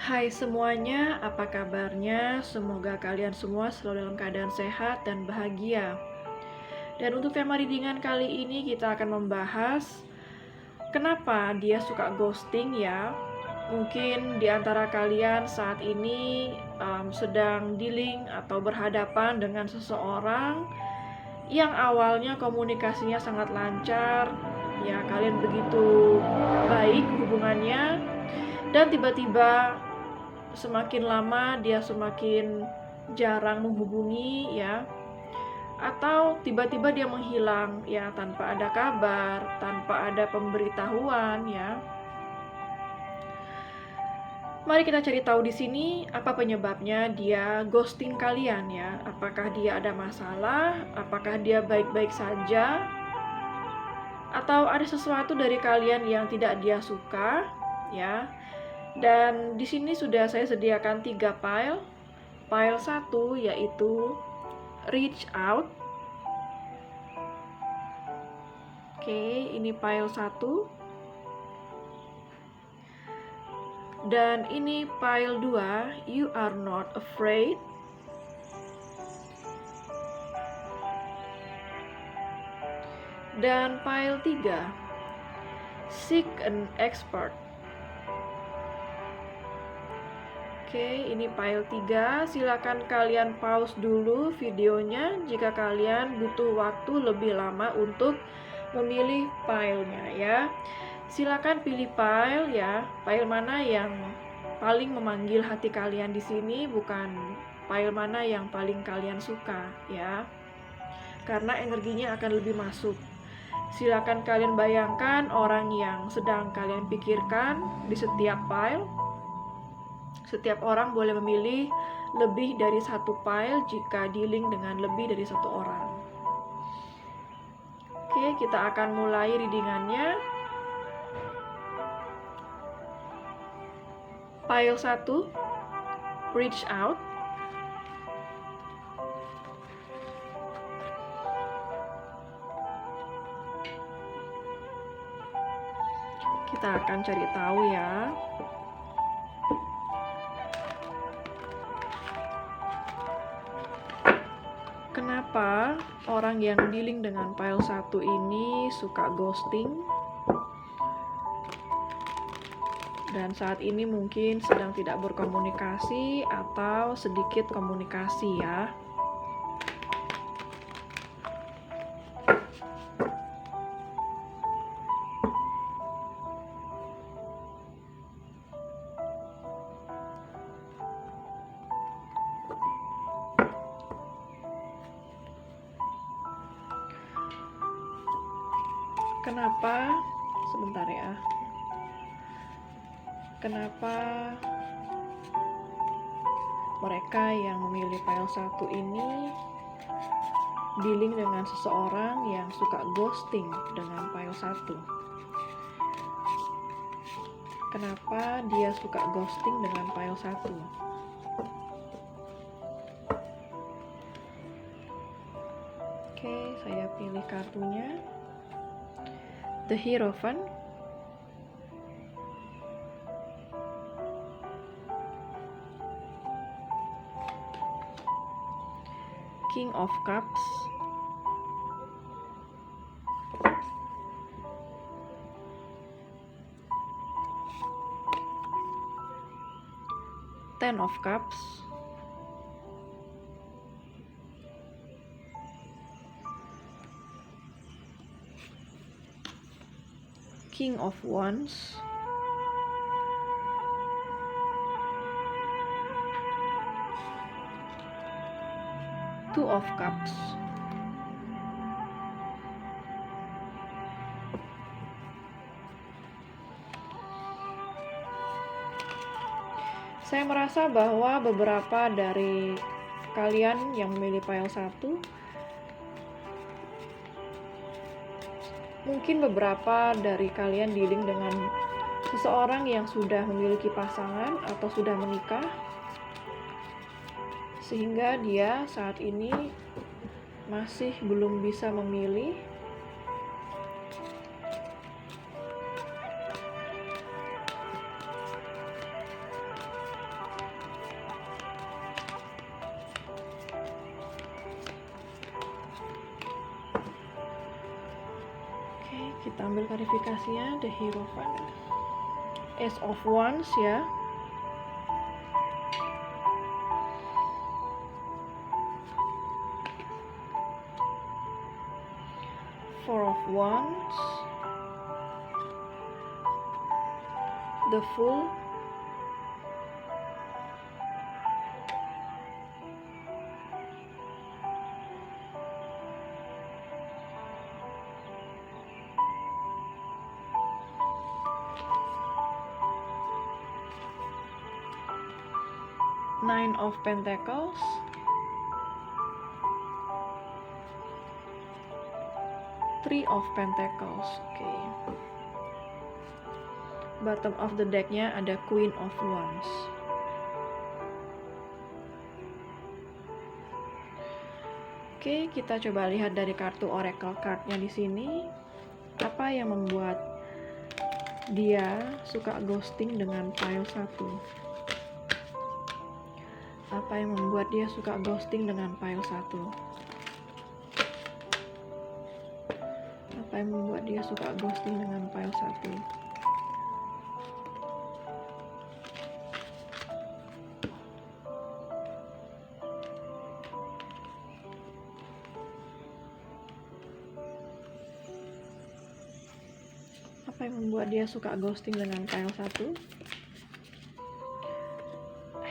Hai semuanya, apa kabarnya? Semoga kalian semua selalu dalam keadaan sehat dan bahagia. Dan untuk tema readingan kali ini kita akan membahas kenapa dia suka ghosting ya. Mungkin di antara kalian saat ini sedang dealing atau berhadapan dengan seseorang yang awalnya komunikasinya sangat lancar, ya kalian begitu baik hubungannya, dan tiba-tiba semakin lama dia semakin jarang menghubungi ya, atau tiba-tiba dia menghilang ya tanpa ada kabar, tanpa ada pemberitahuan ya. Mari kita cari tahu di sini apa penyebabnya dia ghosting kalian ya. Apakah dia ada masalah? Apakah dia baik-baik saja? Atau ada sesuatu dari kalian yang tidak dia suka ya. Dan di sini sudah saya sediakan 3 file. File 1 yaitu reach out. Oke, ini file 1. Dan ini file 2, you are not afraid. Dan file 3, seek an expert. Oke, ini file 3. Silakan kalian pause dulu videonya jika kalian butuh waktu lebih lama untuk memilih filenya ya. Silakan pilih file ya. File mana yang paling memanggil hati kalian di sini, bukan file mana yang paling kalian suka ya. Karena energinya akan lebih masuk. Silakan kalian bayangkan orang yang sedang kalian pikirkan di setiap file. Setiap orang boleh memilih lebih dari satu file jika dealing dengan lebih dari satu orang. Oke, kita akan mulai readingannya. File 1, reach out. Kita akan cari tahu ya. Kenapa orang yang dealing dengan file 1 ini suka ghosting? Dan saat ini mungkin sedang tidak berkomunikasi atau sedikit komunikasi ya. Kenapa? Sebentar ya. Kenapa mereka yang memilih file 1 ini dealing dengan seseorang yang suka ghosting dengan file 1? Kenapa dia suka ghosting dengan file 1? Oke, saya pilih kartunya. The Hierophant. King of Cups. Ten of Cups. King of Wands. Two of Cups. Saya merasa bahwa beberapa dari kalian yang memilih file 1, mungkin beberapa dari kalian dealing dengan seseorang yang sudah memiliki pasangan atau sudah menikah, sehingga dia saat ini masih belum bisa memilih. kita ambil klarifikasinya. The Hierophant, Ace of Wands ya. Four of Wands, the Fool, Nine of Pentacles, Three of Pentacles. Oke. Bottom of the decknya ada Queen of Wands. Oke, kita coba lihat dari kartu Oracle cardnya di sini. Apa yang membuat dia suka ghosting dengan pile 1? Apa yang membuat dia suka ghosting dengan pile 1? Apa yang membuat dia suka ghosting dengan pile 1? Apa yang membuat dia suka ghosting dengan pile 1?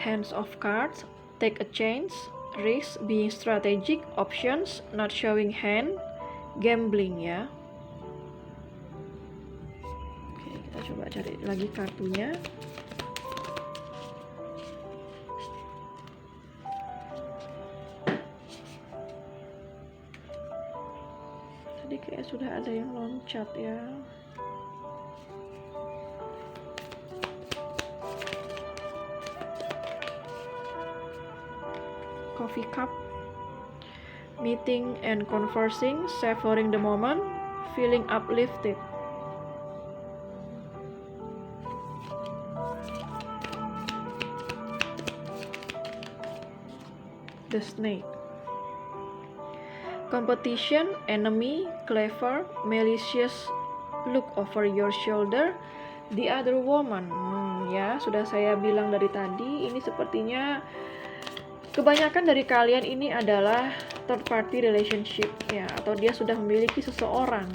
Hands of cards, take a chance, risk, being strategic, options, not showing hand, gambling ya. Oke, kita coba cari lagi kartunya. Tadi kayak sudah ada yang loncat ya. Coffee cup, meeting and conversing, savoring the moment, feeling uplifted. The snake, competition, enemy, clever, malicious, look over your shoulder, the other woman. Ya, sudah saya bilang dari tadi, ini sepertinya kebanyakan dari kalian ini adalah third party relationship ya, atau dia sudah memiliki seseorang.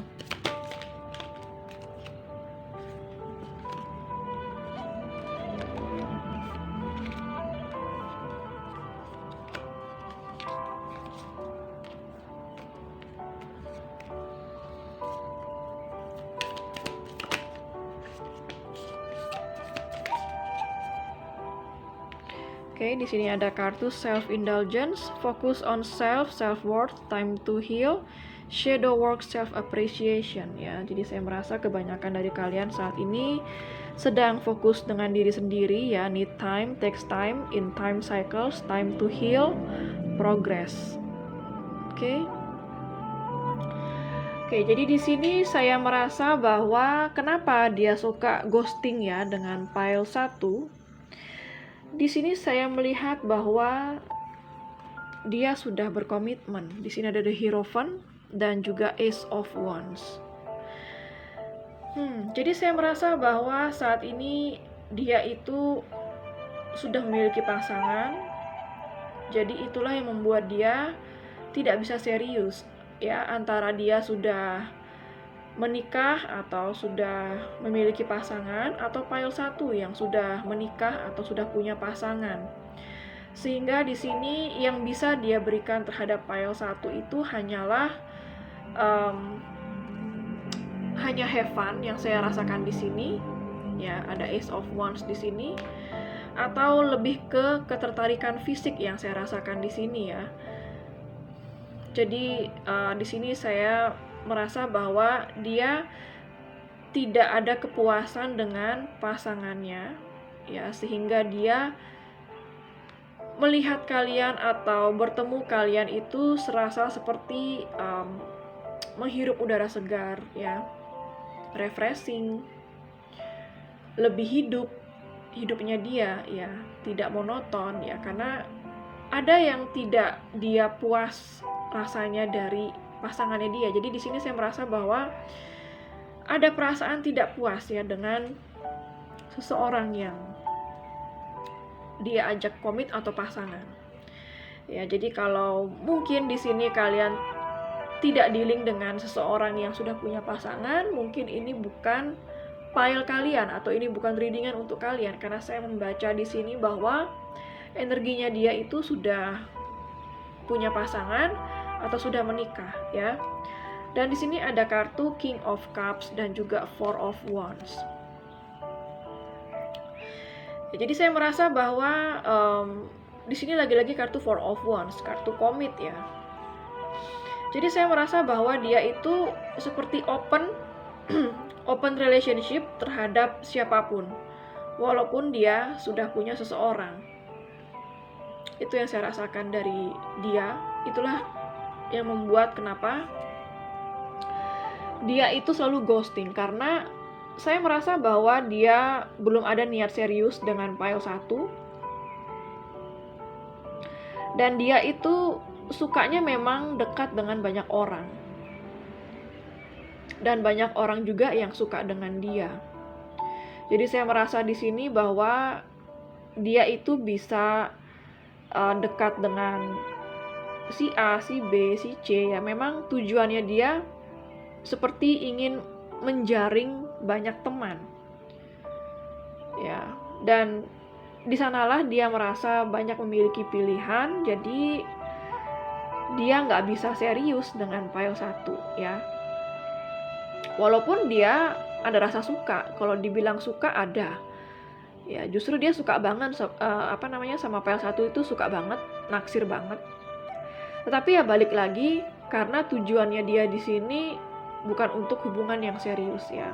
Oke, di sini ada kartu self-indulgence, focus on self-worth, time to heal, shadow work, self-appreciation ya. Jadi saya merasa kebanyakan dari kalian saat ini sedang fokus dengan diri sendiri ya, need time, takes time, in time cycles, time to heal, progress. Oke. Oke, jadi di sini saya merasa bahwa kenapa dia suka ghosting ya dengan pile 1. Di sini saya melihat bahwa dia sudah berkomitmen. Di sini ada The Hierophant dan juga Ace of Wands. Jadi saya merasa bahwa saat ini dia itu sudah memiliki pasangan. Jadi itulah yang membuat dia tidak bisa serius ya, antara dia sudah menikah atau sudah memiliki pasangan, atau pile 1 yang sudah menikah atau sudah punya pasangan. Sehingga di sini yang bisa dia berikan terhadap pile 1 itu hanyalah hanya have fun yang saya rasakan di sini. Ya, ada Ace of Wands di sini, atau lebih ke ketertarikan fisik yang saya rasakan di sini ya. Jadi di sini saya merasa bahwa dia tidak ada kepuasan dengan pasangannya ya, sehingga dia melihat kalian atau bertemu kalian itu serasa seperti menghirup udara segar ya, refreshing, lebih hidupnya dia ya, tidak monoton ya, karena ada yang tidak dia puas rasanya dari pasangannya dia. Jadi di sini saya merasa bahwa ada perasaan tidak puas ya dengan seseorang yang dia ajak komit atau pasangan. Ya, jadi kalau mungkin di sini kalian tidak dealing dengan seseorang yang sudah punya pasangan, mungkin ini bukan file kalian atau ini bukan readingan untuk kalian, karena saya membaca di sini bahwa energinya dia itu sudah punya pasangan atau sudah menikah ya. Dan di sini ada kartu King of Cups dan juga Four of Wands. Ya, jadi saya merasa bahwa di sini lagi-lagi kartu Four of Wands, kartu komit ya. Jadi saya merasa bahwa dia itu seperti open relationship terhadap siapapun, walaupun dia sudah punya seseorang. Itu yang saya rasakan dari dia. Itulah yang membuat kenapa dia itu selalu ghosting, karena saya merasa bahwa dia belum ada niat serius dengan pile 1. Dan dia itu sukanya memang dekat dengan banyak orang. Dan banyak orang juga yang suka dengan dia. Jadi saya merasa di sini bahwa dia itu bisa dekat dengan si A, si B, si C ya. Memang tujuannya dia seperti ingin menjaring banyak teman. Ya, dan di sanalah dia merasa banyak memiliki pilihan, jadi dia nggak bisa serius dengan pile 1 ya. Walaupun dia ada rasa suka, kalau dibilang suka ada. Ya, justru dia suka banget sama pile 1 itu, suka banget, naksir banget. Tetapi ya balik lagi, karena tujuannya dia di sini bukan untuk hubungan yang serius ya.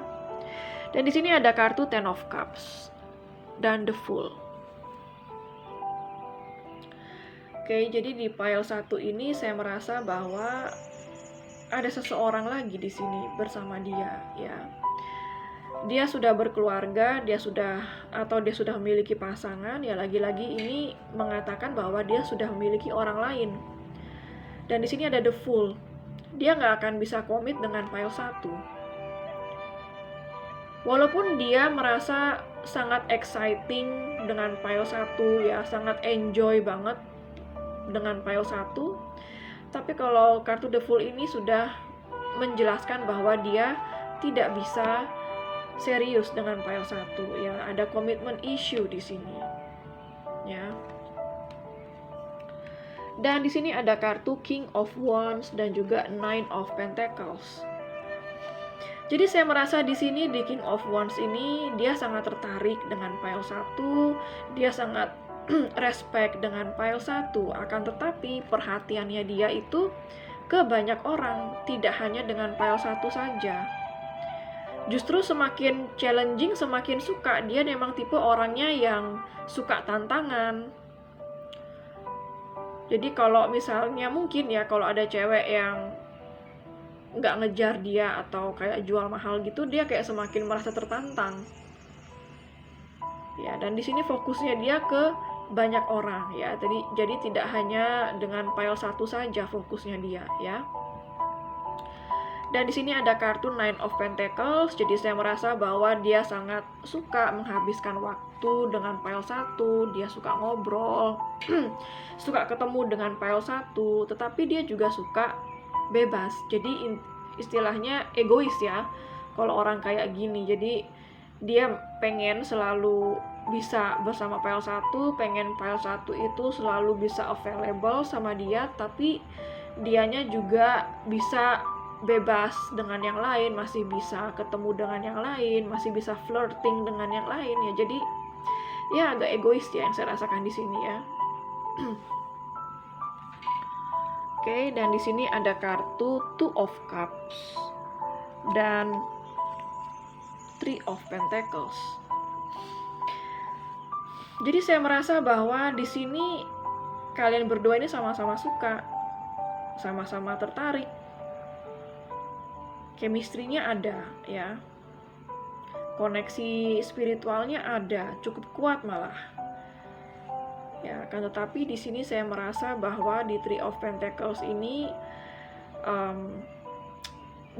Dan di sini ada kartu Ten of Cups dan The Fool. Oke, jadi di pile 1 ini saya merasa bahwa ada seseorang lagi di sini bersama dia ya. Dia sudah berkeluarga, dia sudah memiliki pasangan ya. Lagi-lagi ini mengatakan bahwa dia sudah memiliki orang lain. Dan di sini ada The Fool. Dia nggak akan bisa komit dengan pile 1. Walaupun dia merasa sangat exciting dengan pile 1 ya, sangat enjoy banget dengan pile 1. Tapi kalau kartu The Fool ini sudah menjelaskan bahwa dia tidak bisa serius dengan pile 1 ya, ada komitmen issue di sini. Ya. Dan di sini ada kartu King of Wands dan juga Nine of Pentacles. Jadi saya merasa di sini di King of Wands ini dia sangat tertarik dengan pile 1, dia sangat respect dengan pile 1, akan tetapi perhatiannya dia itu ke banyak orang, tidak hanya dengan pile 1 saja. Justru semakin challenging, semakin suka. Dia memang tipe orangnya yang suka tantangan. Jadi kalau misalnya mungkin ya, kalau ada cewek yang nggak ngejar dia atau kayak jual mahal gitu, dia kayak semakin merasa tertantang. Ya, dan di sini fokusnya dia ke banyak orang ya. Jadi tidak hanya dengan pile 1 saja fokusnya dia ya. Dan di sini ada kartu Nine of Pentacles. Jadi saya merasa bahwa dia sangat suka menghabiskan waktu dengan pile 1, dia suka ngobrol, suka ketemu dengan pile 1, tetapi dia juga suka bebas. Jadi istilahnya egois ya kalau orang kayak gini. Jadi dia pengen selalu bisa bersama pile 1, pengen pile 1 itu selalu bisa available sama dia, tapi dianya juga bisa bebas dengan yang lain, masih bisa ketemu dengan yang lain, masih bisa flirting dengan yang lain ya. Jadi ya agak egois ya yang saya rasakan di sini ya. Oke, dan di sini ada kartu Two of Cups dan Three of Pentacles. Jadi saya merasa bahwa di sini kalian berdua ini sama-sama suka, sama-sama tertarik. Chemistry-nya ada ya. Koneksi spiritualnya ada, cukup kuat malah. Ya, kan, tetapi di sini saya merasa bahwa di Three of Pentacles ini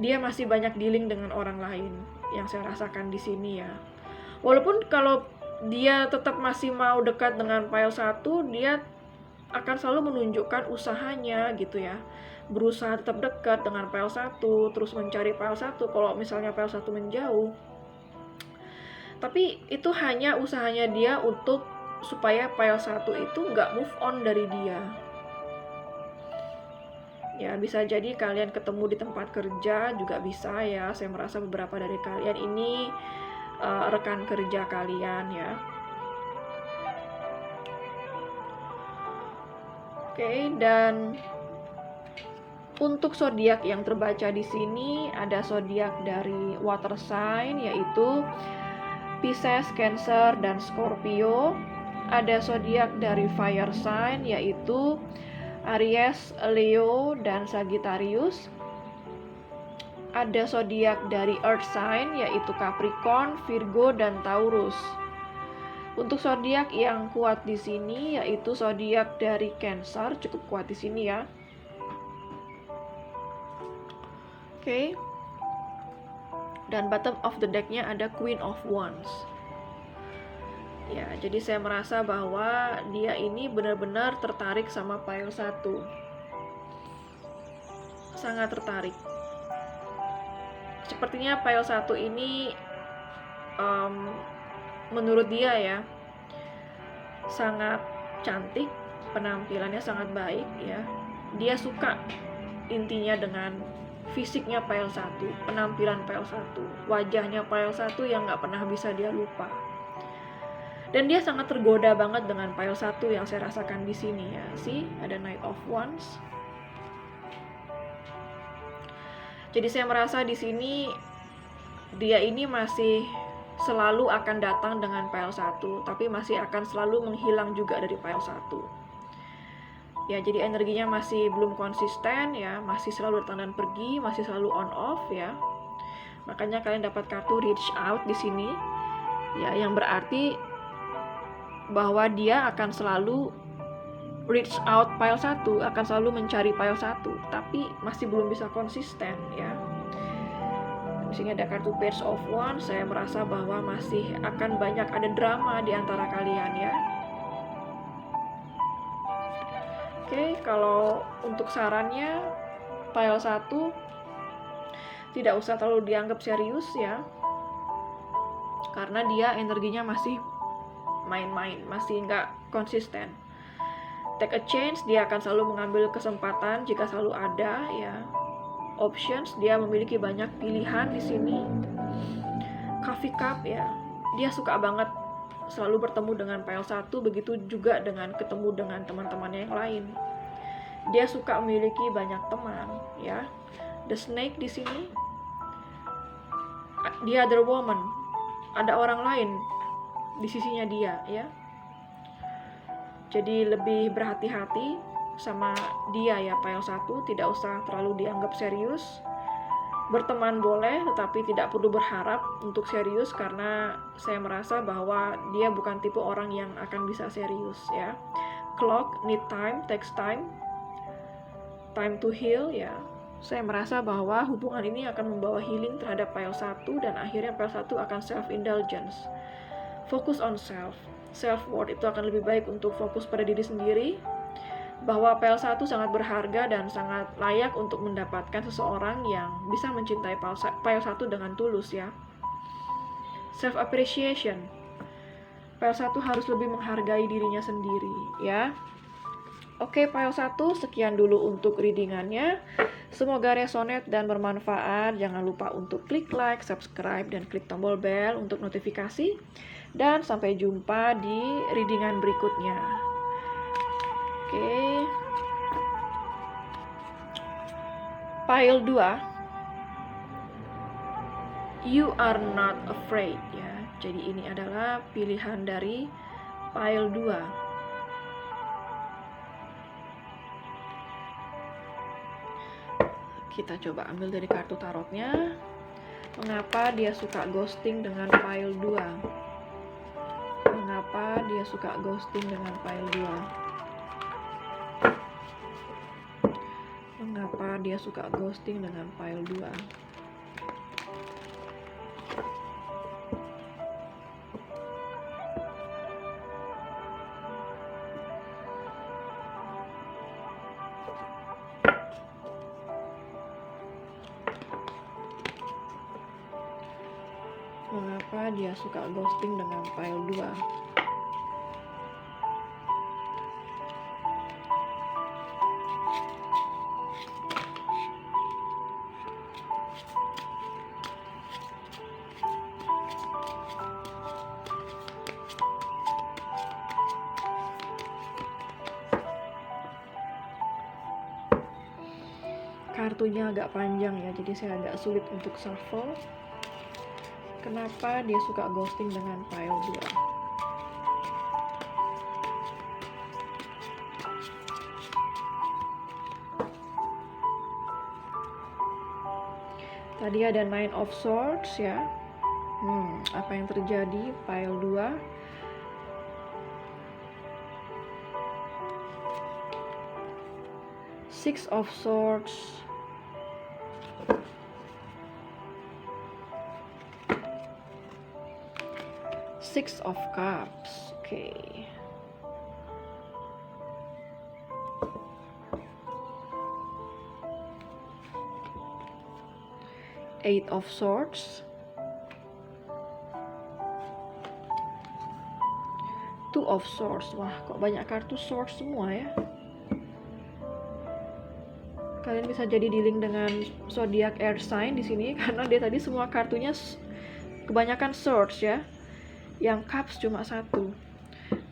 dia masih banyak dealing dengan orang lain yang saya rasakan di sini ya. Walaupun kalau dia tetap masih mau dekat dengan pile 1, dia akan selalu menunjukkan usahanya gitu ya. Berusaha tetap dekat dengan pile 1, terus mencari pile 1 kalau misalnya pile 1 menjauh. Tapi itu hanya usahanya dia untuk supaya pile 1 itu nggak move on dari dia. Ya, bisa jadi kalian ketemu di tempat kerja juga bisa ya. Saya merasa beberapa dari kalian ini rekan kerja kalian ya. Oke, dan untuk zodiak yang terbaca di sini ada zodiak dari water sign yaitu Pisces, Cancer, dan Scorpio. Ada zodiak dari fire sign yaitu Aries, Leo, dan Sagittarius. Ada zodiak dari earth sign yaitu Capricorn, Virgo, dan Taurus. Untuk zodiak yang kuat di sini yaitu zodiak dari Cancer, cukup kuat di sini ya. Oke. Dan bottom of the deck-nya ada Queen of Wands. Ya, jadi saya merasa bahwa dia ini benar-benar tertarik sama pile 1. Sangat tertarik. Sepertinya pile 1 ini menurut dia ya sangat cantik, penampilannya sangat baik ya. Dia suka intinya dengan fisiknya pile 1, penampilan pile 1, wajahnya pile 1 yang nggak pernah bisa dia lupa. Dan dia sangat tergoda banget dengan pile 1 yang saya rasakan di sini ya. See, ada Knight of Wands. Jadi saya merasa di sini dia ini masih selalu akan datang dengan pile 1, tapi masih akan selalu menghilang juga dari pile 1. Ya, jadi energinya masih belum konsisten ya, masih selalu datang dan pergi, masih selalu on off ya. Makanya kalian dapat kartu reach out di sini. Ya, yang berarti bahwa dia akan selalu reach out pile 1, akan selalu mencari pile 1, tapi masih belum bisa konsisten ya. Di sini ada kartu Page of Wands, saya merasa bahwa masih akan banyak ada drama di antara kalian ya. Oke, kalau untuk sarannya pile 1 tidak usah terlalu dianggap serius ya. Karena dia energinya masih main-main, masih nggak konsisten. Take a chance, dia akan selalu mengambil kesempatan jika selalu ada ya. Options, dia memiliki banyak pilihan di sini. Coffee cup ya, dia suka banget selalu bertemu dengan pile 1, begitu juga dengan ketemu dengan teman-temannya yang lain. Dia suka memiliki banyak teman ya. The snake di sini, the other woman, ada orang lain di sisinya dia ya. Jadi lebih berhati-hati sama dia ya pile 1, tidak usah terlalu dianggap serius. Berteman boleh, tetapi tidak perlu berharap untuk serius karena saya merasa bahwa dia bukan tipe orang yang akan bisa serius ya. Clock, need time, takes time. Time to heal ya. Saya merasa bahwa hubungan ini akan membawa healing terhadap pile 1 dan akhirnya pile 1 akan self-indulgence. Fokus on self. Self-worth itu akan lebih baik untuk fokus pada diri sendiri. Bahwa pile 1 sangat berharga dan sangat layak untuk mendapatkan seseorang yang bisa mencintai pile 1 dengan tulus ya. Self appreciation. Pile 1 harus lebih menghargai dirinya sendiri ya. Oke, pile 1 sekian dulu untuk readingannya. Semoga resonate dan bermanfaat. Jangan lupa untuk klik like, subscribe, dan klik tombol bell untuk notifikasi. Dan sampai jumpa di readingan berikutnya. Oke. Pile 2. You are not afraid ya. Jadi ini adalah pilihan dari pile 2. Kita coba ambil dari kartu tarotnya. Mengapa dia suka ghosting dengan pile 2? Mengapa dia suka ghosting dengan pile 2? Mengapa dia suka ghosting dengan pile 2? Kenapa dia suka ghosting dengan pile 2? Kartunya agak panjang ya, jadi saya agak sulit untuk shuffle. Kenapa dia suka ghosting dengan pile 2? Tadi ada 9 of Swords ya. Apa yang terjadi? Pile 2. Six of Swords. Six of Cups. Okay. Eight of Swords. Two of Swords. Wah, kok banyak kartu Swords semua ya. Kalian bisa jadi dealing dengan zodiac air sign di sini karena dia tadi semua kartunya kebanyakan Swords ya. Yang Cups cuma satu.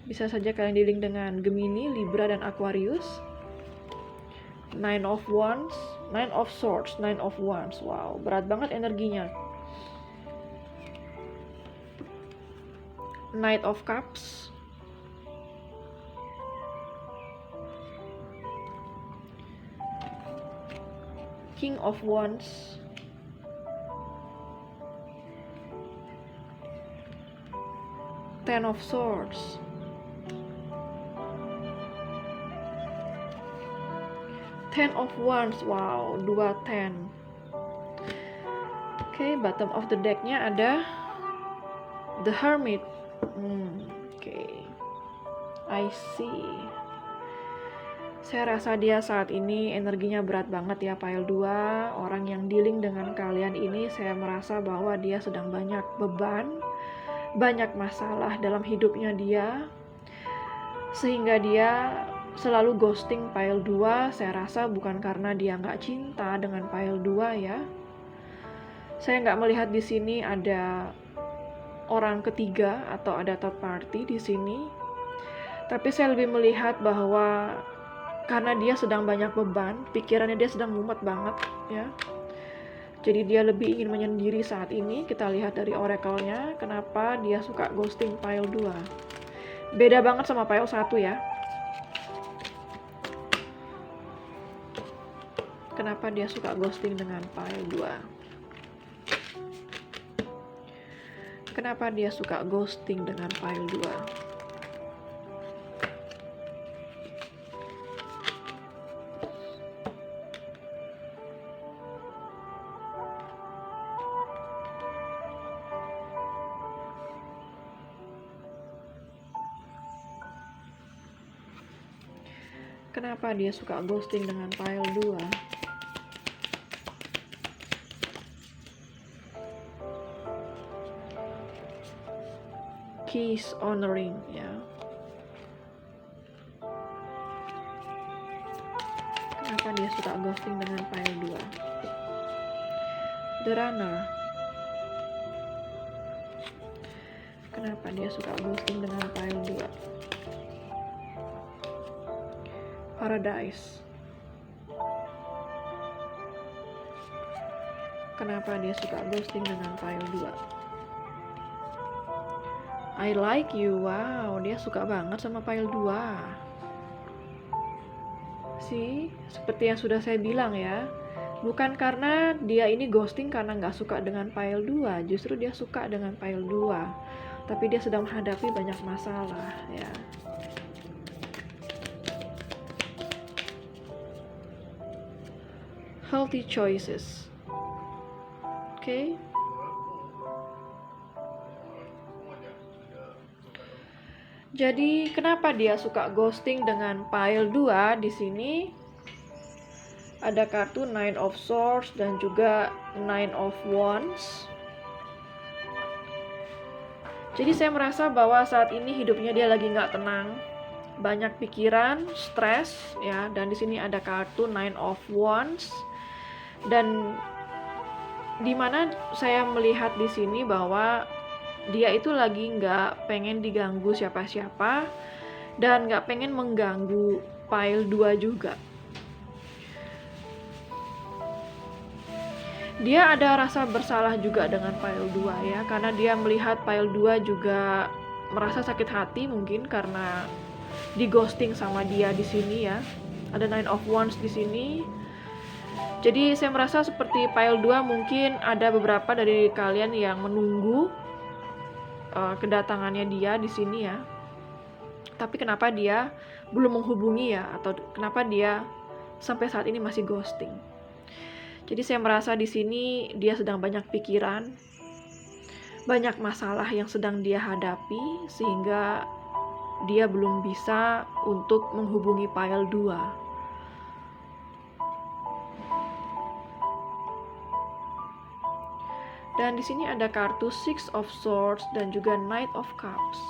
Bisa saja kalian dealing dengan Gemini, Libra, dan Aquarius. Nine of Wands, Nine of Swords, Nine of Wands. Wow, berat banget energinya. Knight of Cups. King of Wands. Ten of Swords. Ten of Wands. Wow, 2 10. Oke, bottom of the deck-nya ada The Hermit. Oke. I see. Saya rasa dia saat ini energinya berat banget ya, pile 2. Orang yang dealing dengan kalian ini saya merasa bahwa dia sedang banyak beban, banyak masalah dalam hidupnya dia, sehingga dia selalu ghosting pile 2. Saya rasa bukan karena dia nggak cinta dengan pile 2 ya. Saya nggak melihat di sini ada orang ketiga atau ada third party di sini. Tapi saya lebih melihat bahwa karena dia sedang banyak beban, pikirannya dia sedang mumet banget ya. Jadi dia lebih ingin menyendiri saat ini. Kita lihat dari oracle-nya, kenapa dia suka ghosting pile 2. Beda banget sama pile 1 ya. Kenapa dia suka ghosting dengan pile 2? Kenapa dia suka ghosting dengan pile 2? Kenapa dia suka ghosting dengan pile 2? Keys honoring ya. Kenapa dia suka ghosting dengan pile 2? The Runner. Kenapa dia suka ghosting dengan pile 2? Paradise. Kenapa dia suka ghosting dengan pile 2? I like you. Wow, dia suka banget sama pile 2. See, seperti yang sudah saya bilang ya, bukan karena dia ini ghosting karena nggak suka dengan pile 2, justru dia suka dengan pile 2, tapi dia sedang menghadapi banyak masalah ya. Healthy choices. Okay. Jadi kenapa dia suka ghosting dengan pile 2? Di sini ada kartu Nine of Swords dan juga Nine of Wands. Jadi saya merasa bahwa saat ini hidupnya dia lagi nggak tenang, banyak pikiran, stres, ya. Dan di sini ada kartu Nine of Wands, dan dimana saya melihat di sini bahwa dia itu lagi nggak pengen diganggu siapa-siapa dan nggak pengen mengganggu pile 2 juga. Dia ada rasa bersalah juga dengan pile 2 ya, karena dia melihat pile 2 juga merasa sakit hati mungkin karena di ghosting sama dia di sini ya. Ada Nine of Wands di sini. Jadi saya merasa seperti pile 2 mungkin ada beberapa dari kalian yang menunggu kedatangannya dia di sini ya. Tapi kenapa dia belum menghubungi ya, atau kenapa dia sampai saat ini masih ghosting. Jadi saya merasa di sini dia sedang banyak pikiran, banyak masalah yang sedang dia hadapi sehingga dia belum bisa untuk menghubungi pile 2. Dan di sini ada kartu Six of Swords dan juga Knight of Cups.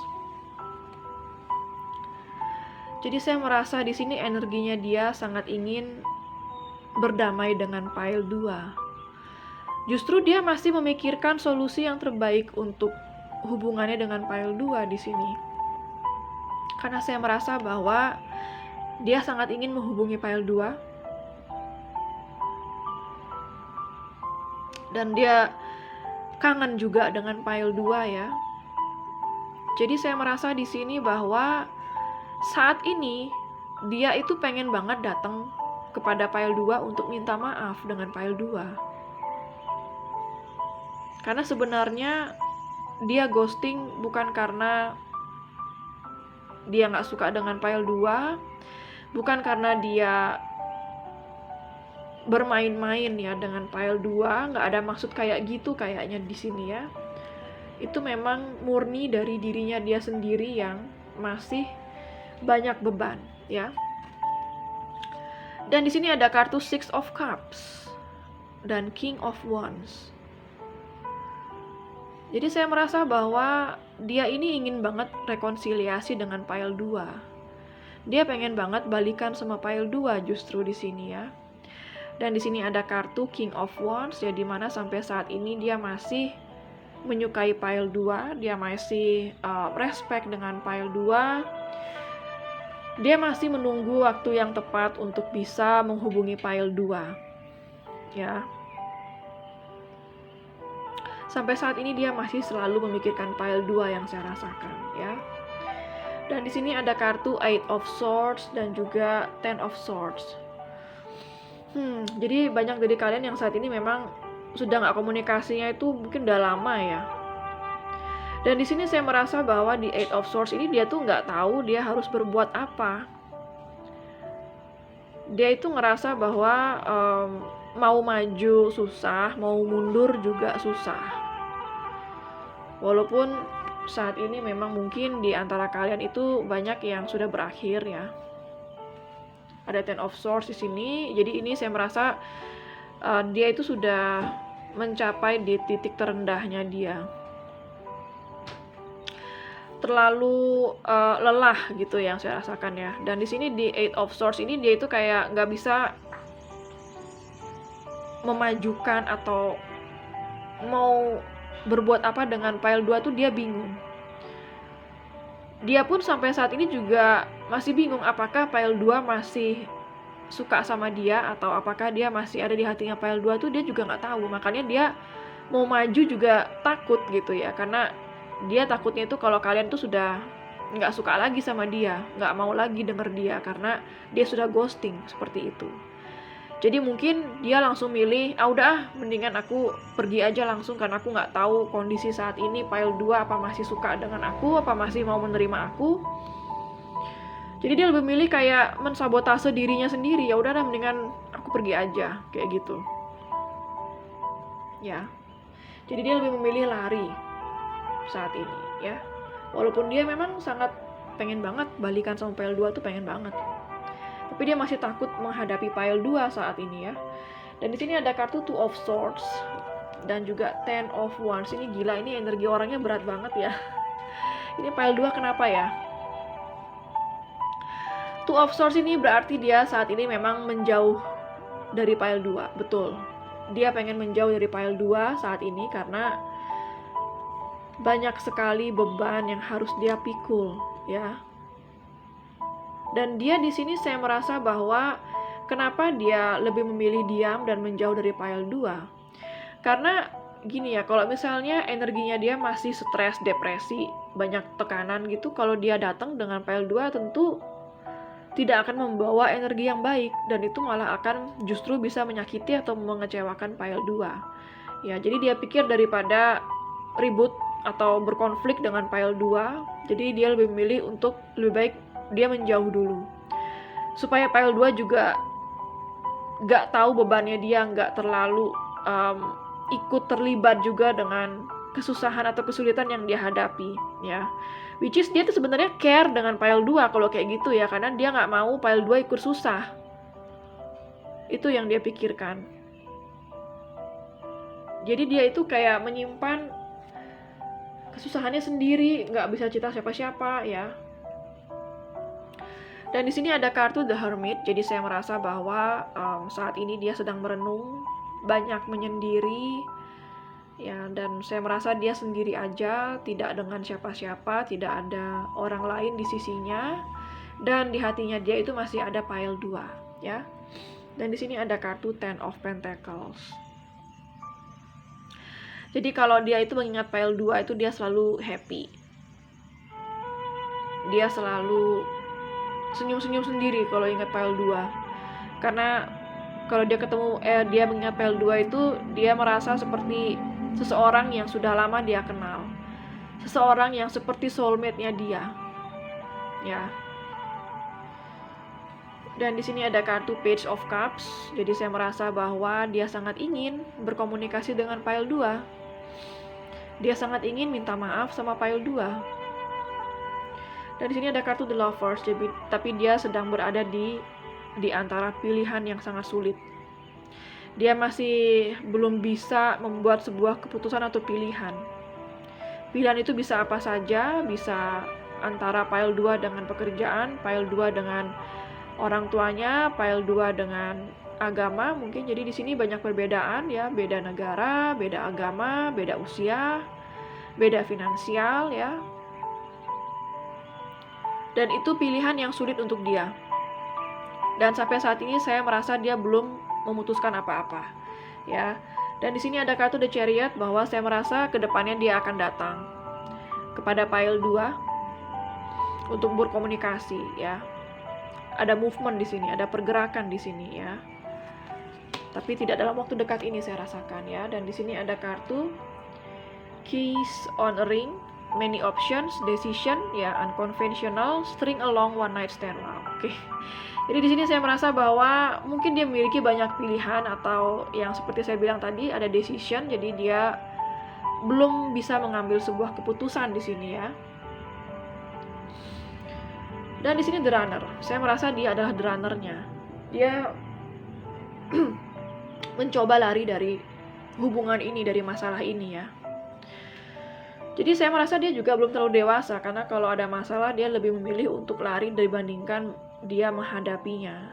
Jadi saya merasa di sini energinya dia sangat ingin berdamai dengan pile 2. Justru dia masih memikirkan solusi yang terbaik untuk hubungannya dengan pile 2 di sini. Karena saya merasa bahwa dia sangat ingin menghubungi pile 2. Dan dia kangen juga dengan pile 2 ya. Jadi saya merasa di sini bahwa saat ini dia itu pengen banget datang kepada pile 2 untuk minta maaf dengan pile 2. Karena sebenarnya dia ghosting bukan karena dia nggak suka dengan pile 2, bukan karena dia bermain-main ya dengan pile 2, nggak ada maksud kayak gitu kayaknya di sini ya. Itu memang murni dari dirinya dia sendiri yang masih banyak beban ya. Dan di sini ada kartu Six of Cups dan King of Wands. Jadi saya merasa bahwa dia ini ingin banget rekonsiliasi dengan pile 2. Dia pengen banget balikan sama pile 2 justru di sini ya. Dan di sini ada kartu King of Wands ya, dimana sampai saat ini dia masih menyukai pile 2, dia masih respect dengan pile 2. Dia masih menunggu waktu yang tepat untuk bisa menghubungi pile 2. Ya. Sampai saat ini dia masih selalu memikirkan pile 2 yang saya rasakan ya. Dan di sini ada kartu Eight of Swords dan juga Ten of Swords. Jadi banyak dari kalian yang saat ini memang sudah nggak komunikasinya itu mungkin udah lama ya. Dan di sini saya merasa bahwa di Eight of Swords ini dia tuh nggak tahu dia harus berbuat apa. Dia itu ngerasa bahwa mau maju susah, mau mundur juga susah. Walaupun saat ini memang mungkin di antara kalian itu banyak yang sudah berakhir ya. Ada Ten of Swords di sini. Jadi ini saya merasa dia itu sudah mencapai di titik terendahnya dia. Terlalu lelah gitu yang saya rasakan ya. Dan di sini di Eight of Swords ini dia itu kayak nggak bisa memajukan atau mau berbuat apa dengan pile 2 tuh dia bingung. Dia pun sampai saat ini juga masih bingung apakah pile 2 masih suka sama dia atau apakah dia masih ada di hatinya pile 2 tuh dia juga nggak tahu. Makanya dia mau maju juga takut gitu ya, karena dia takutnya itu kalau kalian tuh sudah nggak suka lagi sama dia, nggak mau lagi denger dia karena dia sudah ghosting seperti itu. Jadi mungkin dia langsung milih, udah mendingan aku pergi aja langsung karena aku nggak tahu kondisi saat ini pile 2 apa masih suka dengan aku, apa masih mau menerima aku. Jadi dia lebih milih kayak mensabotase dirinya sendiri, ya udah mendingan aku pergi aja kayak gitu. Ya. Jadi dia lebih memilih lari saat ini ya. Walaupun dia memang sangat pengen banget balikan sama pile 2 tuh pengen banget. Tapi dia masih takut menghadapi pile 2 saat ini ya. Dan di sini ada kartu Two of Swords dan juga Ten of Wands. Ini gila, ini energi orangnya berat banget ya. Ini pile 2 kenapa ya? Two of Swords ini berarti dia saat ini memang menjauh dari pile 2, betul. Dia pengen menjauh dari pile 2 saat ini karena banyak sekali beban yang harus dia pikul, ya. Dan dia di sini saya merasa bahwa kenapa dia lebih memilih diam dan menjauh dari pile 2? Karena gini ya, kalau misalnya energinya dia masih stres, depresi, banyak tekanan gitu, kalau dia datang dengan pile 2 tentu tidak akan membawa energi yang baik, dan itu malah akan justru bisa menyakiti atau mengecewakan pile 2. Ya, jadi dia pikir daripada ribut atau berkonflik dengan pile 2, jadi dia lebih memilih untuk lebih baik dia menjauh dulu. Supaya pile 2 juga gak tahu bebannya dia, gak terlalu ikut terlibat juga dengan kesusahan atau kesulitan yang dia hadapi, ya. Which is dia tuh sebenarnya care dengan pile 2 kalau kayak gitu ya, karena dia nggak mau pile 2 ikut susah. Itu yang dia pikirkan. Jadi dia itu kayak menyimpan kesusahannya sendiri, nggak bisa cerita siapa-siapa ya. Dan di sini ada kartu The Hermit, jadi saya merasa bahwa saat ini dia sedang merenung, banyak menyendiri. Ya, dan saya merasa dia sendiri aja, tidak dengan siapa-siapa, tidak ada orang lain di sisinya, dan di hatinya dia itu masih ada pile 2, ya. Dan di sini ada kartu Ten of Pentacles. Jadi kalau dia itu mengingat pile 2 itu dia selalu happy. Dia selalu senyum-senyum sendiri kalau ingat pile 2. Karena kalau dia dia mengingat pile 2 itu dia merasa seperti seseorang yang sudah lama dia kenal, seseorang yang seperti soulmate-nya dia, ya. Dan di sini ada kartu Page of Cups, jadi saya merasa bahwa dia sangat ingin berkomunikasi dengan pile 2. Dia sangat ingin minta maaf sama pile 2. Dan di sini ada kartu The Lovers, tapi dia sedang berada di antara pilihan yang sangat sulit. Dia masih belum bisa membuat sebuah keputusan atau pilihan. Pilihan itu bisa apa saja, bisa antara pile 2 dengan pekerjaan, pile 2 dengan orang tuanya, pile 2 dengan agama mungkin. Jadi di sini banyak perbedaan ya, beda negara, beda agama, beda usia, beda finansial ya. Dan itu pilihan yang sulit untuk dia. Dan sampai saat ini saya merasa dia belum memutuskan apa-apa, ya. Dan di sini ada kartu The Chariot, bahwa saya merasa kedepannya dia akan datang kepada pile 2 untuk berkomunikasi, ya. Ada movement di sini, ada pergerakan di sini, ya. Tapi tidak dalam waktu dekat ini saya rasakan, ya. Dan di sini ada kartu Keys on a Ring, many options, decision, ya, unconventional, string along, one night stand. Wow, oke. Jadi di sini saya merasa bahwa mungkin dia memiliki banyak pilihan, atau yang seperti saya bilang tadi ada decision, jadi dia belum bisa mengambil sebuah keputusan di sini ya. Dan di sini The Runner, saya merasa dia adalah The Runner-nya. Dia mencoba lari dari hubungan ini, dari masalah ini ya. Jadi saya merasa dia juga belum terlalu dewasa, karena kalau ada masalah dia lebih memilih untuk lari dibandingkan dia menghadapinya.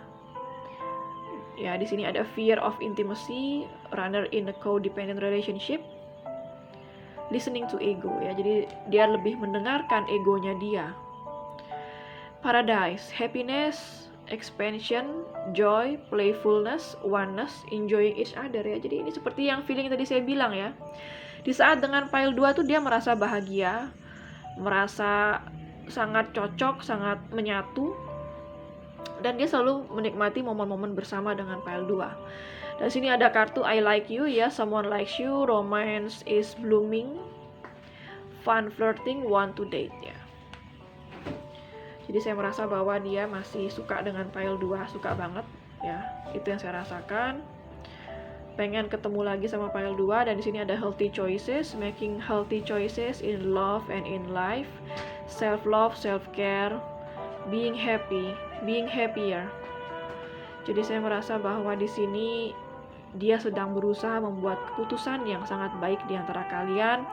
Ya, di sini ada fear of intimacy, runner in a codependent relationship, listening to ego ya. Jadi dia lebih mendengarkan egonya dia. Paradise, happiness, expansion, joy, playfulness, oneness, enjoying each other ya. Jadi ini seperti yang feeling tadi saya bilang ya. Di saat dengan pile 2 tuh dia merasa bahagia, merasa sangat cocok, sangat menyatu, dan dia selalu menikmati momen-momen bersama dengan pile 2. Dan sini ada kartu I like you ya, someone likes you, romance is blooming, fun flirting, want to date ya. Jadi saya merasa bahwa dia masih suka dengan pile 2, suka banget ya. Itu yang saya rasakan. Pengen ketemu lagi sama pile 2. Dan di sini ada healthy choices, making healthy choices in love and in life, self love, self care, being happy, being happier. Jadi saya merasa bahwa di sini dia sedang berusaha membuat keputusan yang sangat baik di antara kalian,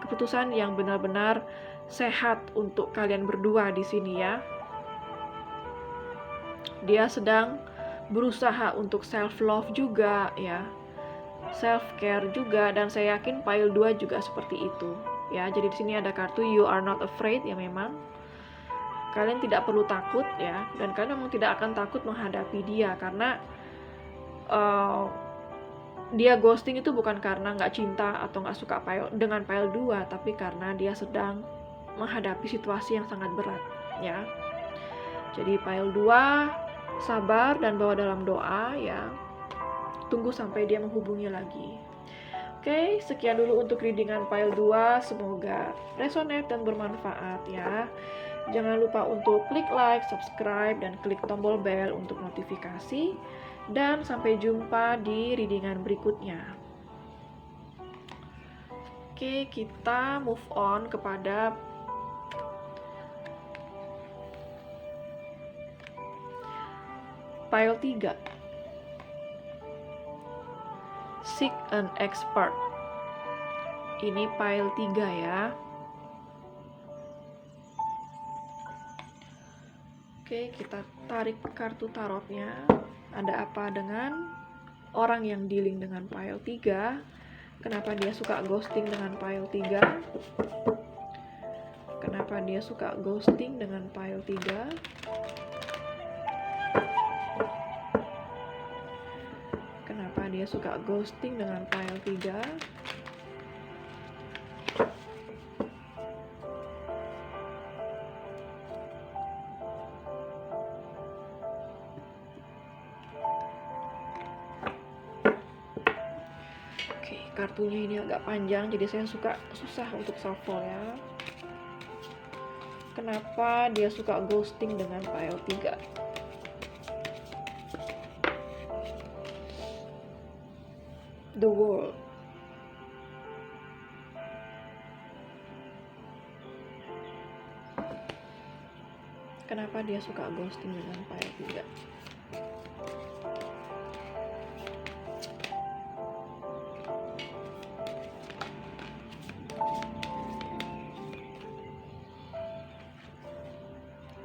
keputusan yang benar-benar sehat untuk kalian berdua di sini ya. Dia sedang berusaha untuk self love juga ya, self care juga, dan saya yakin pile 2 juga seperti itu ya. Jadi di sini ada kartu you are not afraid ya, memang kalian tidak perlu takut ya, dan kalian memang tidak akan takut menghadapi dia, karena dia ghosting itu bukan karena nggak cinta atau nggak suka dengan pile 2, tapi karena dia sedang menghadapi situasi yang sangat berat ya. Jadi pile 2 sabar dan bawa dalam doa ya. Tunggu sampai dia menghubungi lagi. Oke, sekian dulu untuk readingan pile 2. Semoga resonate dan bermanfaat ya. Jangan lupa untuk klik like, subscribe, dan klik tombol bell untuk notifikasi. Dan sampai jumpa di readingan berikutnya. Oke, kita move on kepada pile 3. Seek an expert. Ini pile 3 ya. Oke, kita tarik kartu tarotnya. Ada apa dengan orang yang dealing dengan pile 3? Kenapa dia suka ghosting dengan pile 3? Kenapa dia suka ghosting dengan pile 3? Kenapa dia suka ghosting dengan pile 3? Kartunya ini agak panjang, jadi saya susah untuk shuffle ya. Kenapa dia suka ghosting dengan pile 3? The World. Kenapa dia suka ghosting dengan pile 3?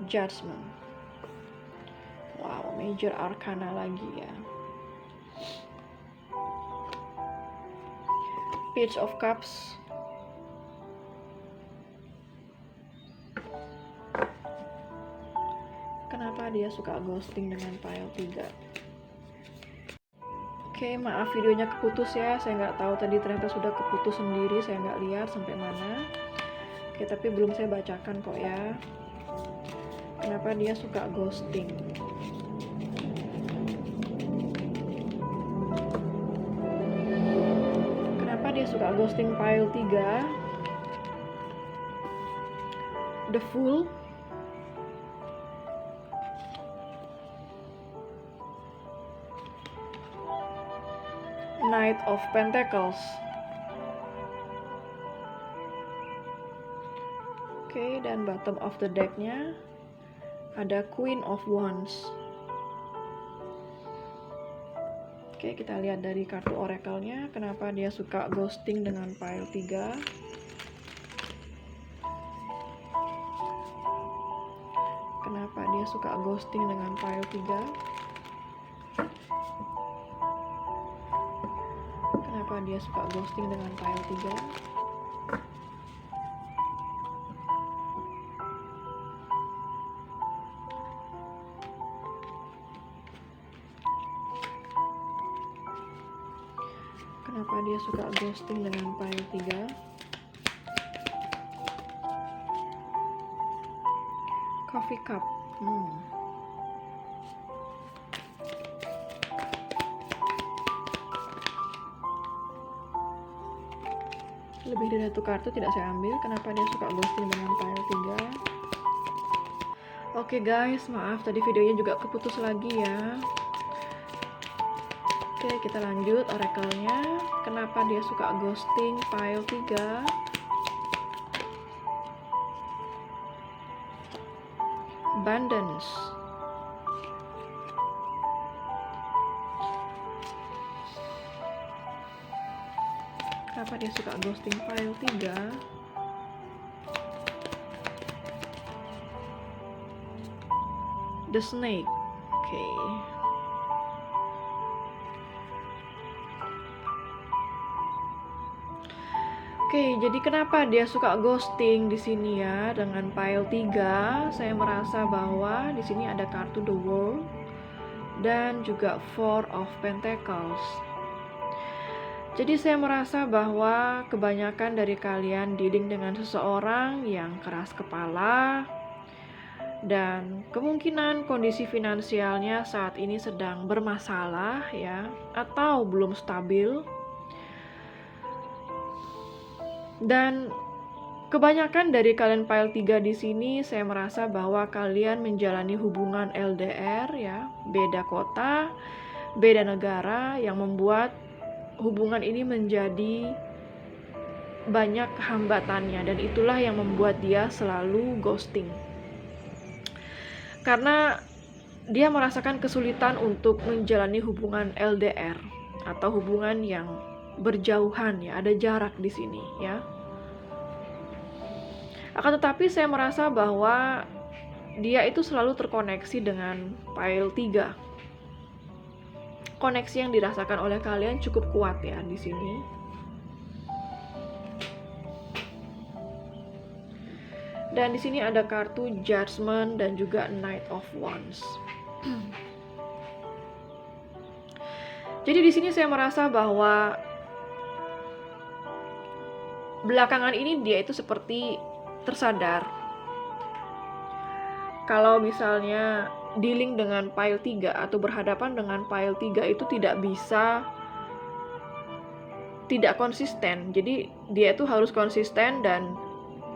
Judgment. Wow, major arcana lagi ya. Page of Cups. Kenapa dia suka ghosting dengan pile 3? Oke, maaf videonya keputus ya. Saya nggak tahu tadi ternyata sudah keputus sendiri. Saya nggak lihat sampai mana. Oke, tapi belum saya bacakan kok ya. Kenapa dia suka ghosting? Kenapa dia suka ghosting pile 3? The Fool. Knight of Pentacles. Oke, dan bottom of the deck-nya ada Queen of Wands. Oke, kita lihat dari kartu oracle-nya, kenapa dia suka ghosting dengan pile 3. Kenapa dia suka ghosting dengan pile 3? Kenapa dia suka ghosting dengan pile 3? Kenapa dia suka ghosting dengan pile 3? Coffee cup. Lebih dari satu kartu tidak saya ambil. Kenapa dia suka ghosting dengan pile 3? Oke guys, maaf tadi videonya juga keputus lagi ya. Oke, kita lanjut oracle-nya. Kenapa dia suka ghosting pile 3? Abundance. Kenapa dia suka ghosting pile 3? The Snake. Oke. Oke, jadi kenapa dia suka ghosting di sini ya dengan pile 3? Saya merasa bahwa di sini ada kartu The World dan juga Four of Pentacles. Jadi saya merasa bahwa kebanyakan dari kalian dealing dengan seseorang yang keras kepala dan kemungkinan kondisi finansialnya saat ini sedang bermasalah ya, atau belum stabil. Dan kebanyakan dari kalian pile 3 di sini saya merasa bahwa kalian menjalani hubungan LDR ya, beda kota, beda negara, yang membuat hubungan ini menjadi banyak hambatannya, dan itulah yang membuat dia selalu ghosting. Karena dia merasakan kesulitan untuk menjalani hubungan LDR atau hubungan yang berjauhan ya, ada jarak di sini ya. Akan tetapi saya merasa bahwa dia itu selalu terkoneksi dengan pile 3. Koneksi yang dirasakan oleh kalian cukup kuat ya di sini. Dan di sini ada kartu Judgment dan juga Knight of Wands. Jadi di sini saya merasa bahwa belakangan ini dia itu seperti tersadar kalau misalnya dealing dengan pile 3 atau berhadapan dengan pile 3 itu tidak konsisten. Jadi dia itu harus konsisten dan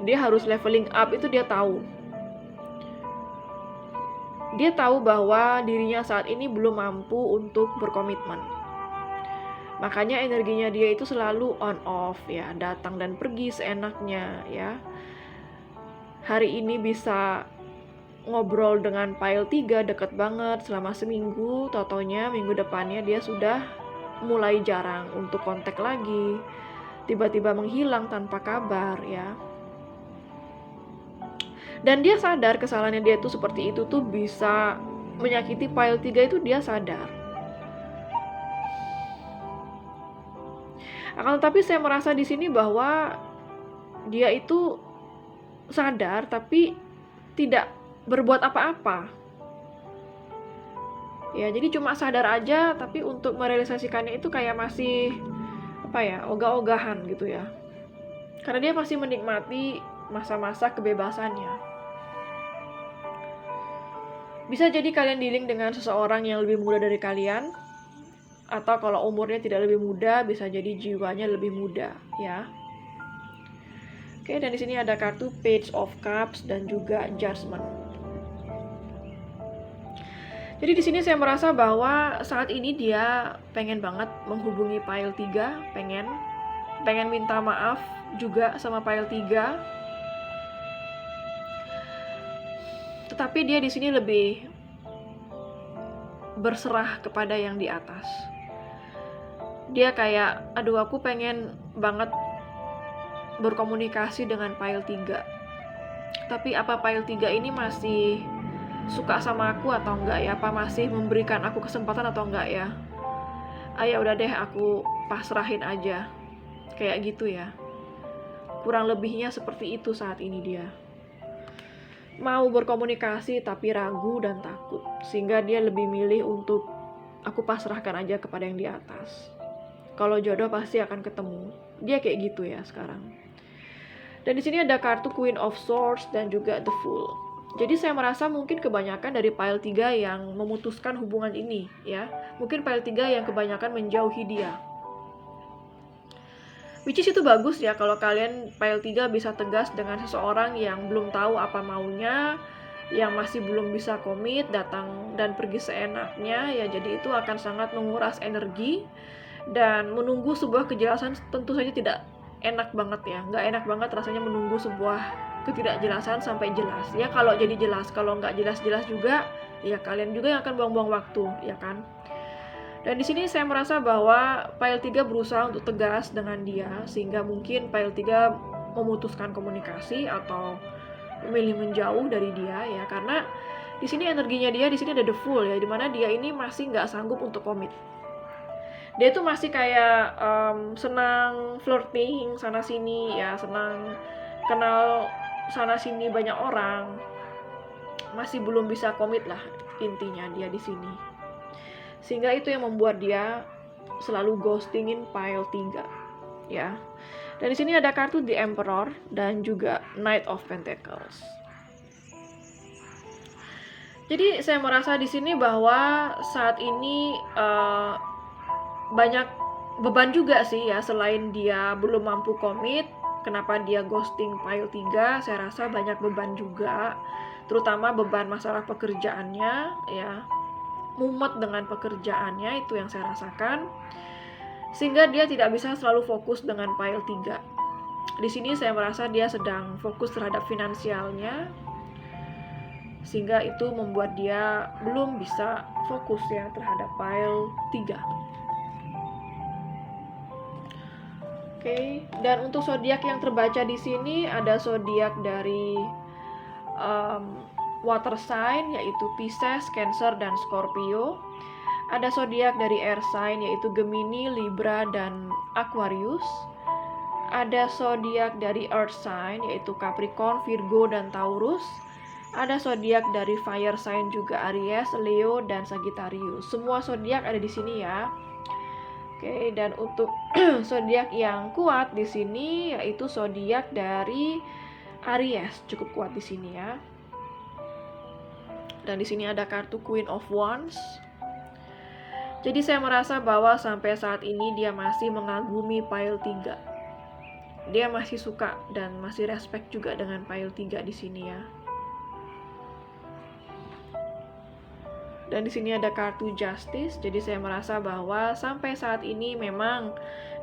dia harus leveling up, itu dia tahu. Dia tahu bahwa dirinya saat ini belum mampu untuk berkomitmen. Makanya energinya dia itu selalu on off ya, datang dan pergi seenaknya ya. Hari ini bisa ngobrol dengan pile 3 deket banget selama seminggu, tau-taunya minggu depannya dia sudah mulai jarang untuk kontak lagi, tiba-tiba menghilang tanpa kabar ya. Dan dia sadar kesalahannya dia itu seperti itu tuh bisa menyakiti pile 3 itu, dia sadar. Akan tetapi saya merasa di sini bahwa dia itu sadar tapi tidak berbuat apa-apa. Ya, jadi cuma sadar aja, tapi untuk merealisasikannya itu kayak masih ogah-ogahan gitu ya. Karena dia masih menikmati masa-masa kebebasannya. Bisa jadi kalian dealing dengan seseorang yang lebih muda dari kalian, atau kalau umurnya tidak lebih muda, bisa jadi jiwanya lebih muda ya. Oke, dan di sini ada kartu Page of Cups dan juga Judgment. Jadi di sini saya merasa bahwa saat ini dia pengen banget menghubungi pile 3, pengen minta maaf juga sama pile 3. Tetapi dia di sini lebih berserah kepada yang di atas. Dia kayak, aduh aku pengen banget berkomunikasi dengan pile 3. Tapi apa pile 3 ini masih suka sama aku atau enggak ya? Apa masih memberikan aku kesempatan atau enggak ya? Ya udah deh, aku pasrahin aja. Kayak gitu ya. Kurang lebihnya seperti itu saat ini dia. Mau berkomunikasi tapi ragu dan takut, sehingga dia lebih milih untuk aku pasrahkan aja kepada yang di atas. Kalau jodoh pasti akan ketemu. Dia kayak gitu ya sekarang. Dan di sini ada kartu Queen of Swords dan juga The Fool. Jadi saya merasa mungkin kebanyakan dari pile 3 yang memutuskan hubungan ini ya. Mungkin pile 3 yang kebanyakan menjauhi dia. Which is itu bagus ya kalau kalian pile 3 bisa tegas dengan seseorang yang belum tahu apa maunya, yang masih belum bisa komit, datang dan pergi seenaknya ya. Jadi itu akan sangat menguras energi. Dan menunggu sebuah kejelasan tentu saja tidak enak banget ya. Nggak enak banget rasanya menunggu sebuah ketidakjelasan sampai jelas ya. Kalau jadi jelas, kalau nggak jelas-jelas juga ya kalian juga yang akan buang-buang waktu ya kan. Dan di sini saya merasa bahwa pile 3 berusaha untuk tegas dengan dia, sehingga mungkin pile 3 memutuskan komunikasi atau memilih menjauh dari dia ya. Karena Di sini energinya dia di sini ada the Fool ya, dimana dia ini masih nggak sanggup untuk komit. Dia tuh masih kayak senang flirting sana sini ya, senang kenal sana sini banyak orang, masih belum bisa komit lah intinya dia di sini. Sehingga itu yang membuat dia selalu ghostingin pile 3 ya. Dan di sini ada kartu The Emperor dan juga Knight of Pentacles. Jadi saya merasa di sini bahwa saat ini banyak beban juga sih ya, selain dia belum mampu komit, kenapa dia ghosting pile 3, saya rasa banyak beban juga, terutama beban masalah pekerjaannya ya, mumet dengan pekerjaannya, itu yang saya rasakan, sehingga dia tidak bisa selalu fokus dengan pile 3. Di sini saya merasa dia sedang fokus terhadap finansialnya, sehingga itu membuat dia belum bisa fokus ya terhadap pile 3. Oke, dan untuk zodiak yang terbaca di sini ada zodiak dari water sign yaitu Pisces, Cancer, dan Scorpio. Ada zodiak dari air sign yaitu Gemini, Libra, dan Aquarius. Ada zodiak dari earth sign yaitu Capricorn, Virgo, dan Taurus. Ada zodiak dari fire sign juga Aries, Leo, dan Sagittarius. Semua zodiak ada di sini ya. Oke, dan untuk zodiak yang kuat di sini yaitu zodiak dari Aries, cukup kuat di sini ya. Dan di sini ada kartu Queen of Wands. Jadi saya merasa bahwa sampai saat ini dia masih mengagumi pile 3. Dia masih suka dan masih respect juga dengan pile 3 di sini ya. Dan di sini ada kartu Justice. Jadi saya merasa bahwa sampai saat ini memang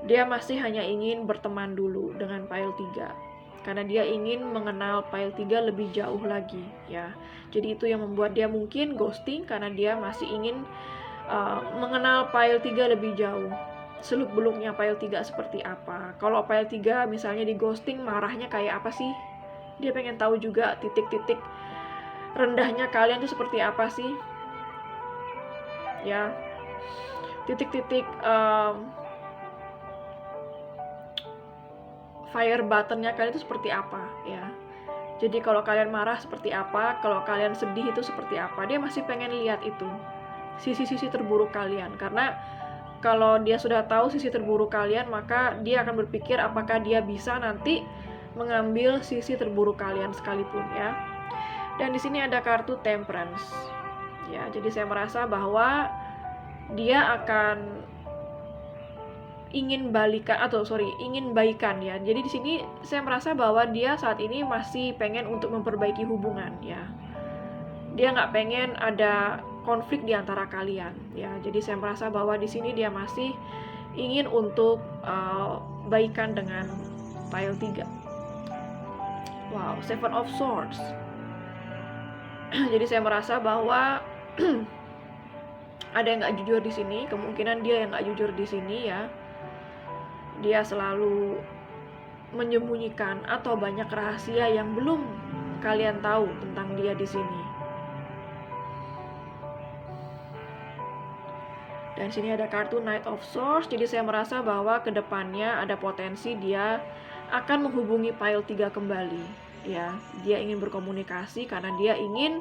dia masih hanya ingin berteman dulu dengan pile 3. Karena dia ingin mengenal pile 3 lebih jauh lagi ya. Jadi itu yang membuat dia mungkin ghosting, karena dia masih ingin mengenal pile 3 lebih jauh. Seluk-beluknya pile 3 seperti apa. Kalau pile 3 misalnya di ghosting, marahnya kayak apa sih? Dia pengen tahu juga titik-titik rendahnya kalian itu seperti apa sih? Ya, titik-titik fire buttonnya kalian itu seperti apa ya. Jadi kalau kalian marah seperti apa, kalau kalian sedih itu seperti apa. Dia masih pengen lihat itu, sisi-sisi terburuk kalian. Karena kalau dia sudah tahu sisi terburuk kalian, maka dia akan berpikir apakah dia bisa nanti mengambil sisi terburuk kalian sekalipun ya. Dan di sini ada kartu Temperance. Ya, jadi saya merasa bahwa dia akan ingin baikan ya. Jadi di sini saya merasa bahwa dia saat ini masih pengen untuk memperbaiki hubungan ya. Dia nggak pengen ada konflik di antara kalian ya. Jadi saya merasa bahwa di sini dia masih ingin untuk baikan dengan pile 3. Wow, Seven of Swords. Jadi saya merasa bahwa ada yang nggak jujur di sini, kemungkinan dia yang nggak jujur di sini ya. Dia selalu menyembunyikan atau banyak rahasia yang belum kalian tahu tentang dia di sini. Dan sini ada kartu Knight of Swords. Jadi saya merasa bahwa kedepannya ada potensi dia akan menghubungi pile 3 kembali ya. Dia ingin berkomunikasi karena dia ingin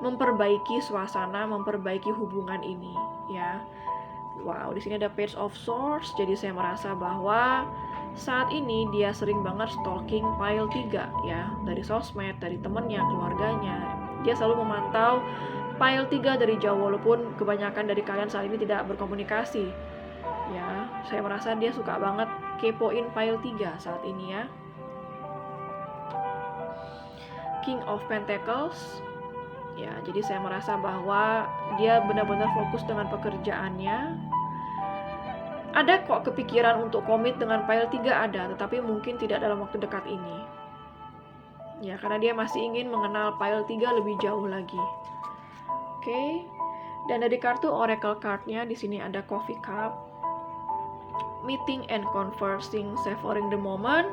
memperbaiki suasana, memperbaiki hubungan ini ya. Wow, di sini ada Page of Swords. Jadi saya merasa bahwa saat ini dia sering banget stalking pile 3 ya, dari sosmed, dari temennya, keluarganya. Dia selalu memantau pile 3 dari jauh, walaupun kebanyakan dari kalian saat ini tidak berkomunikasi ya. Saya merasa dia suka banget kepoin pile 3 saat ini ya. King of Pentacles. Ya, jadi saya merasa bahwa dia benar-benar fokus dengan pekerjaannya. Ada kok kepikiran untuk komit dengan pile 3 ada, tetapi mungkin tidak dalam waktu dekat ini. Ya, karena dia masih ingin mengenal pile 3 lebih jauh lagi. Oke. Dan dari kartu Oracle card-nya di sini ada Coffee Cup. Meeting and conversing, savoring the moment,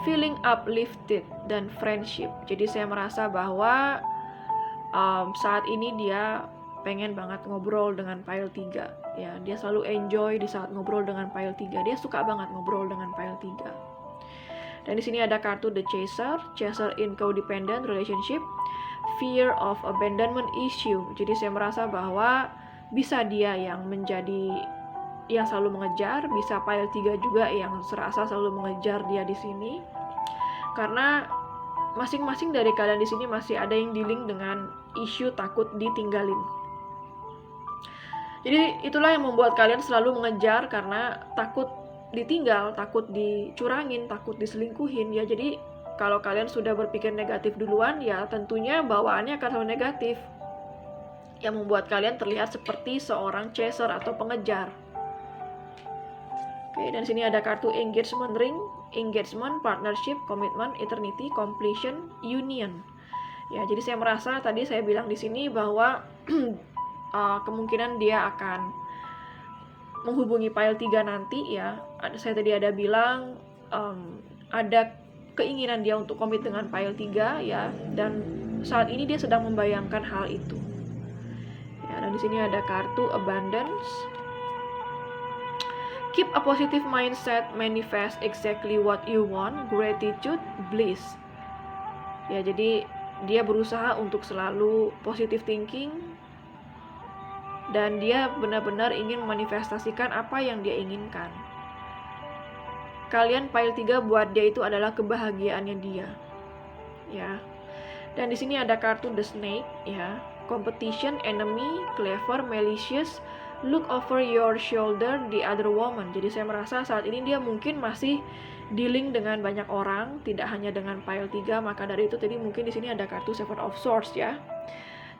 feeling uplifted, dan friendship. Jadi saya merasa bahwa saat ini dia pengen banget ngobrol dengan pile 3 ya. Dia selalu enjoy di saat ngobrol dengan pile 3. Dia suka banget ngobrol dengan pile 3. Dan di sini ada kartu The Chaser in codependent relationship, fear of abandonment issue. Jadi saya merasa bahwa bisa dia yang menjadi yang selalu mengejar, bisa pile 3 juga yang serasa selalu mengejar dia di sini. Karena masing-masing dari kalian di sini masih ada yang dealing dengan isu takut ditinggalin. Jadi itulah yang membuat kalian selalu mengejar karena takut ditinggal, takut dicurangin, takut diselingkuhin ya. Jadi kalau kalian sudah berpikir negatif duluan ya tentunya bawaannya akan selalu negatif, yang membuat kalian terlihat seperti seorang chaser atau pengejar. Oke, dan sini ada kartu engagement ring, engagement, partnership, commitment, eternity, completion, union. Ya, jadi saya merasa tadi saya bilang di sini bahwa kemungkinan dia akan menghubungi pile 3 nanti ya. Saya tadi ada bilang ada keinginan dia untuk komit dengan pile 3 ya, dan saat ini dia sedang membayangkan hal itu. Ya, dan di sini ada kartu abundance. Keep a positive mindset, manifest exactly what you want, gratitude, bliss. Ya, jadi dia berusaha untuk selalu positive thinking, dan dia benar-benar ingin memanifestasikan apa yang dia inginkan. Kalian pile 3 buat dia itu adalah kebahagiaannya dia. Ya. Dan di sini ada kartu The Snake ya. Competition, enemy, clever, malicious, look over your shoulder the other woman. Jadi saya merasa saat ini dia mungkin masih dealing dengan banyak orang, tidak hanya dengan pile 3. Maka dari itu tadi mungkin di sini ada kartu Seven of Swords ya.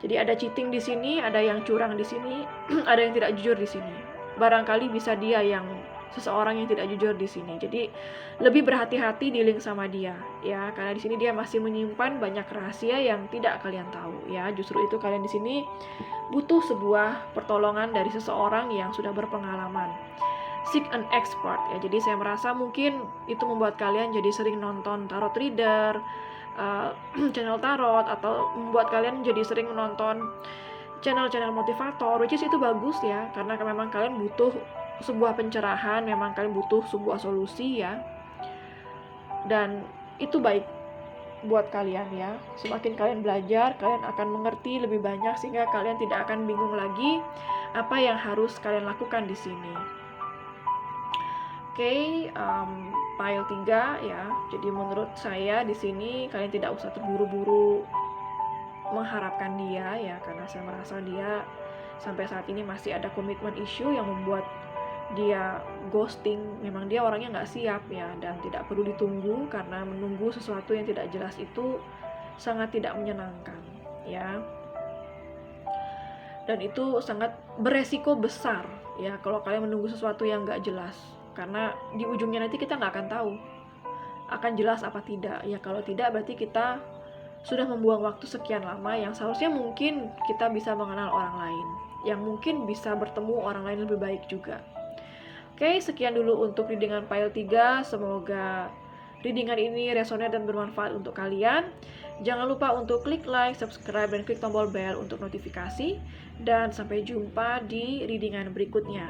Jadi ada cheating di sini, ada yang curang di sini, ada yang tidak jujur di sini. Barangkali bisa dia yang seseorang yang tidak jujur di sini. Jadi lebih berhati-hati dealing sama dia, ya, karena di sini dia masih menyimpan banyak rahasia yang tidak kalian tahu, ya. Justru itu kalian di sini butuh sebuah pertolongan dari seseorang yang sudah berpengalaman. Seek an expert, ya. Jadi saya merasa mungkin itu membuat kalian jadi sering nonton tarot reader, channel tarot, atau membuat kalian jadi sering menonton channel-channel motivator, which is itu bagus ya, karena memang kalian butuh sebuah pencerahan, memang kalian butuh sebuah solusi ya, dan itu baik buat kalian ya. Semakin kalian belajar, kalian akan mengerti lebih banyak sehingga kalian tidak akan bingung lagi apa yang harus kalian lakukan di sini. Oke, pile 3 ya. Jadi menurut saya di sini kalian tidak usah terburu-buru mengharapkan dia ya, karena saya merasa dia sampai saat ini masih ada komitmen issue yang membuat dia ghosting. Memang dia orangnya nggak siap ya, dan tidak perlu ditunggu, karena menunggu sesuatu yang tidak jelas itu sangat tidak menyenangkan ya, dan itu sangat beresiko besar ya kalau kalian menunggu sesuatu yang nggak jelas, karena di ujungnya nanti kita nggak akan tahu akan jelas apa tidak ya. Kalau tidak berarti kita sudah membuang waktu sekian lama yang seharusnya mungkin kita bisa mengenal orang lain, yang mungkin bisa bertemu orang lain lebih baik juga. Oke, sekian dulu untuk readingan pile 3. Semoga readingan ini resonate dan bermanfaat untuk kalian. Jangan lupa untuk klik like, subscribe, dan klik tombol bell untuk notifikasi. Dan sampai jumpa di readingan berikutnya.